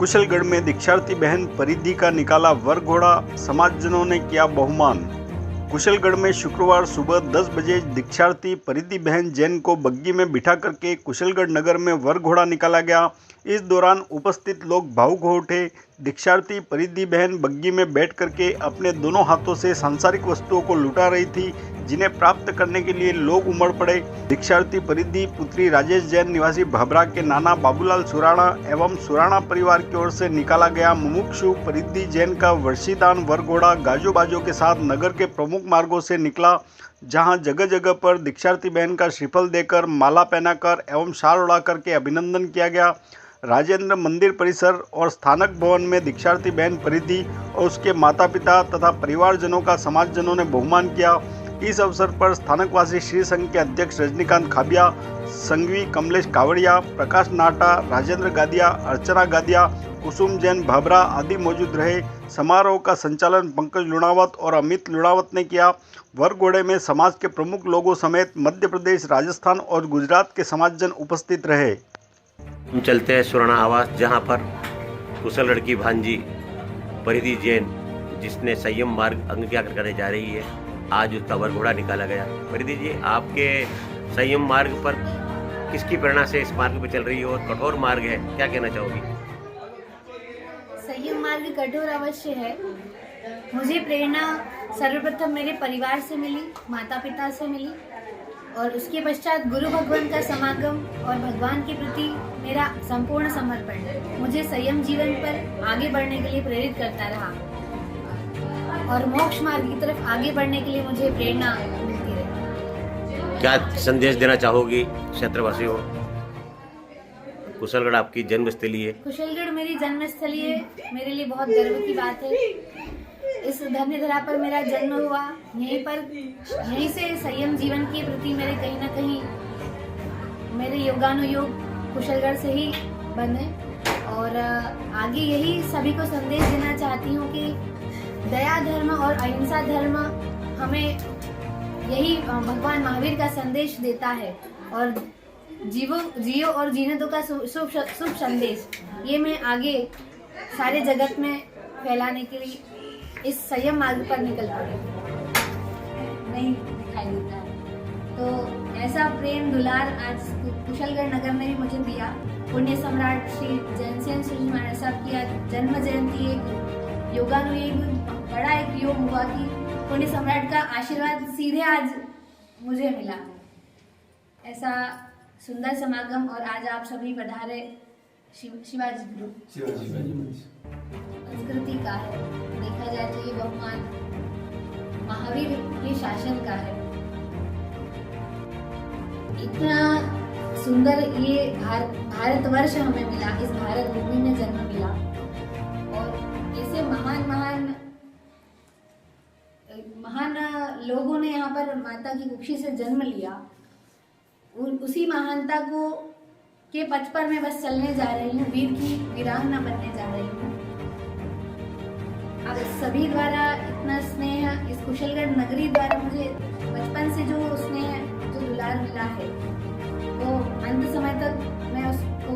कुशलगढ़ में दीक्षार्थी बहन परिधि का निकाला वर घोड़ा, समाजजनों ने किया बहुमान। कुशलगढ़ में शुक्रवार सुबह 10 बजे दीक्षार्थी परिधि बहन जैन को बग्गी में बिठा करके कुशलगढ़ नगर में वर घोड़ा निकाला गया। इस दौरान उपस्थित लोग भावुक हो उठे। दीक्षार्थी परिधि बहन बग्गी में बैठ करके अपने दोनों हाथों से सांसारिक वस्तुओं को लुटा रही थी, जिन्हें प्राप्त करने के लिए लोग उमड़ पड़े। दीक्षार्थी परिधि पुत्री राजेश जैन निवासी भबरा के नाना बाबूलाल सुराणा एवं सुराणा परिवार की ओर से निकाला गया मुमुक्षु परिधि जैन का वर्षीदान वर घोड़ा गाजो बाजों के साथ नगर के प्रमुख मार्गों से निकला, जहां जगह जगह पर दीक्षार्थी बहन का श्रीफल देकर, माला पहनाकर एवं शाल उड़ा करके अभिनंदन किया गया। राजेंद्र मंदिर परिसर और स्थानक भवन में दीक्षार्थी बहन परिधि और उसके माता पिता तथा परिवारजनों का समाजजनों ने बहुमान किया। इस अवसर पर स्थानकवासी श्री संघ के अध्यक्ष रजनीकांत खाबिया, संघवी कमलेश कावड़िया, प्रकाश नाटा, राजेंद्र गादिया, अर्चना गादिया, कुसुम जैन भबरा आदि मौजूद रहे। समारोह का संचालन पंकज लुणावत और अमित लुणावत ने किया। वर घोड़े में समाज के प्रमुख लोगों समेत मध्य प्रदेश, राजस्थान और गुजरात के समाजजन उपस्थित रहे। हम चलते हैं सुराणा आवास, जहां पर कुशलगढ़ की भांजी परिधि जैन, जिसने संयम मार्ग अंगीकार करने जा रही है, आज उसका वर घोड़ा निकाला गया। परिधि जी, आपके संयम मार्ग पर किसकी प्रेरणा से इस मार्ग पर चल रही है और कठोर मार्ग है, क्या कहना चाहोगी? संयम मार्ग कठोर अवश्य है। मुझे प्रेरणा सर्वप्रथम मेरे परिवार से मिली, माता पिता से मिली, और उसके पश्चात गुरु भगवान का समागम और भगवान के प्रति मेरा संपूर्ण समर्पण मुझे संयम जीवन पर आगे बढ़ने के लिए प्रेरित करता रहा और मोक्ष मार्ग की तरफ आगे बढ़ने के लिए मुझे प्रेरणा मिलती रही। क्या संदेश देना चाहोगी क्षेत्रवासियों? कुशलगढ़ आपकी जन्मस्थली है। कुशलगढ़ मेरी जन्मस्थली है, मेरे लिए बहुत गर्व की बात है। इस धन्य धरा पर मेरा जन्म हुआ, यहीं से संयम जीवन के प्रति मेरे कहीं ना कहीं मेरे योगानुयोग कुशलगढ़ से ही बने, और आगे यही सभी को संदेश देना चाहती हूँ कि दया धर्म और अहिंसा धर्म हमें यही भगवान महावीर का संदेश देता है, और जियो और जीने दो का शुभ संदेश ये मैं आगे सारे जगत में फैलाने के लिए इस संयम मार्ग पर निकल पड़े। नहीं दिखाई देता है तो ऐसा प्रेम दुलार आज कुशलगढ़ नगर में भी मुझे दिया। पुण्य सम्राट श्री जैनसेन श्री महाराज साहब की आज जन्म जयंती, एक योगानुयोग बड़ा एक योग हुआ कि पुण्य सम्राट का आशीर्वाद सीधे आज मुझे मिला। ऐसा सुंदर समागम, और आज आप सभी पधारे शिवाजी ग्रुप संस्कृति का है। देखा जाए तो ये बहुमान महावीर के शासन का है। इतना सुंदर ये भारतवर्ष हमें मिला, इस भारत भूमि में जन्म मिला, और ऐसे महान लोगों ने यहाँ पर माता की कुक्षी से जन्म लिया। उसी महानता को के पथ पर मैं बस चलने जा रही हूँ, वीर की वीरांगना बनने जा रही हूँ। अब सभी द्वारा इतना स्नेह, इस कुशलगढ़ नगरी द्वारा मुझे बचपन से जो स्नेह, जो दुलार मिला है, वो अंत समय तक मैं उसको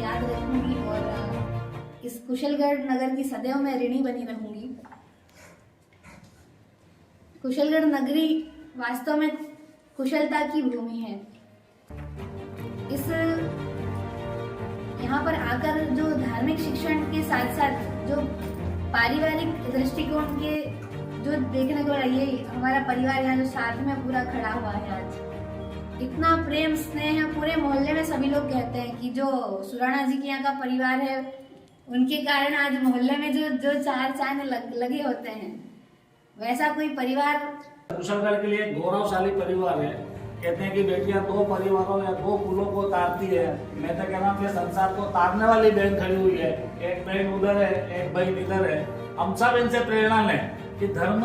याद रखूंगी और इस कुशलगढ़ नगर की सदैव मैं ऋणी बनी रहूंगी। कुशलगढ़ नगरी वास्तव में कुशलता की भूमि है। इस यहाँ पर आकर जो धार्मिक शिक्षण के साथ साथ जो पारिवारिक दृष्टिकोण के जो देखने को ये हमारा परिवार यहाँ जो साथ में पूरा खड़ा हुआ है, आज इतना प्रेम स्नेह पूरे मोहल्ले में सभी लोग कहते हैं कि जो सुराणा जी के यहाँ का परिवार है, उनके कारण आज मोहल्ले में जो चार चांद लगे होते हैं, वैसा कोई परिवार कुशलगढ़ के लिए गौरवशाली परिवार है। कहते हैं कि बेटियां दो परिवारों या दो कुलों को तारती है। मैं तो कह रहा हूँ कि संसार को तारने वाली बहन खड़ी हुई है। एक बहन उधर है, एक बहन इधर है। हम सब इनसे प्रेरणा लें कि धर्म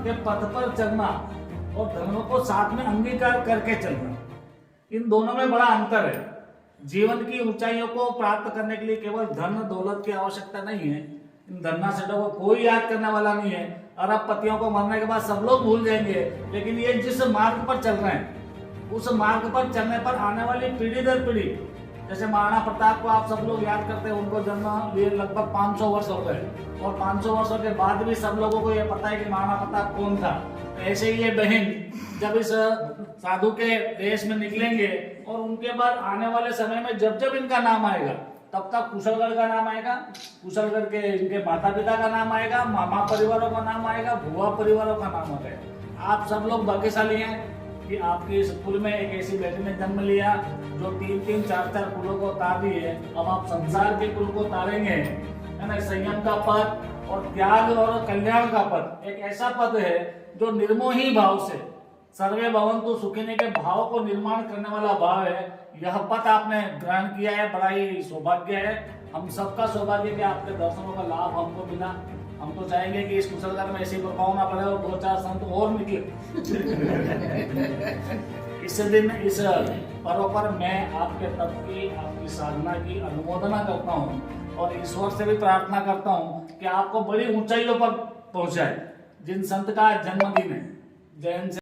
के पथ पर चलना और धर्म को साथ में अंगीकार करके चलना, इन दोनों में बड़ा अंतर है। जीवन की ऊंचाइयों को प्राप्त करने के लिए केवल धन दौलत की आवश्यकता नहीं है। इन धन्ना सेठों को कोई याद करने वाला नहीं है। अरबपतियों को मरने के बाद सब लोग भूल जाएंगे, लेकिन ये जिस मार्ग पर चल रहे हैं, उस मार्ग पर चलने पर आने वाली पीढ़ी दर पीढ़ी जैसे महाराणा प्रताप को आप सब लोग याद करते हैं, उनको जन्म लिए लगभग 500 वर्ष हो गए और 500 वर्षों के बाद भी सब लोगों को ये पता है कि महाराणा प्रताप कौन था। ऐसे ही ये बहन जब इस साधु के देश में निकलेंगे और उनके बाद आने वाले समय में जब जब इनका नाम आएगा तब तक कुशलगढ़ का नाम आएगा, कुशलगढ़ के इनके माता पिता का नाम आएगा, मामा परिवारों का नाम आएगा, भुआ परिवारों का नाम आएगा। आप सब लोग भाग्यशाली हैं कि आपके इस कुल में एक ऐसी बेटी ने जन्म लिया जो 3-3, 4-4 कुलों को तार दी है। अब आप संसार के कुल को तारेंगे, है ना। संयम का पद और त्याग और कल्याण का पद एक ऐसा पद है जो निर्मोही भाव से सर्वे भवन्तु सुखिने के भाव को निर्माण करने वाला भाव है। यह पद आपने ग्रहण किया है, बड़ा ही सौभाग्य है। हम सबका सौभाग्य कि आपके दर्शनों का लाभ हमको मिला। हम तो चाहेंगे कि इस कुशलगढ़ में ऐसी प्रभाव ना पड़े और 2-4 संत और निकले। इस दिन इस पर्व पर मैं आपके तप की, आपकी साधना की अनुमोदना करता हूँ और ईश्वर से भी प्रार्थना करता हूँ कि आपको बड़ी ऊंचाइयों पर पहुंचाए। जिन संत का जन्मदिन है, जैन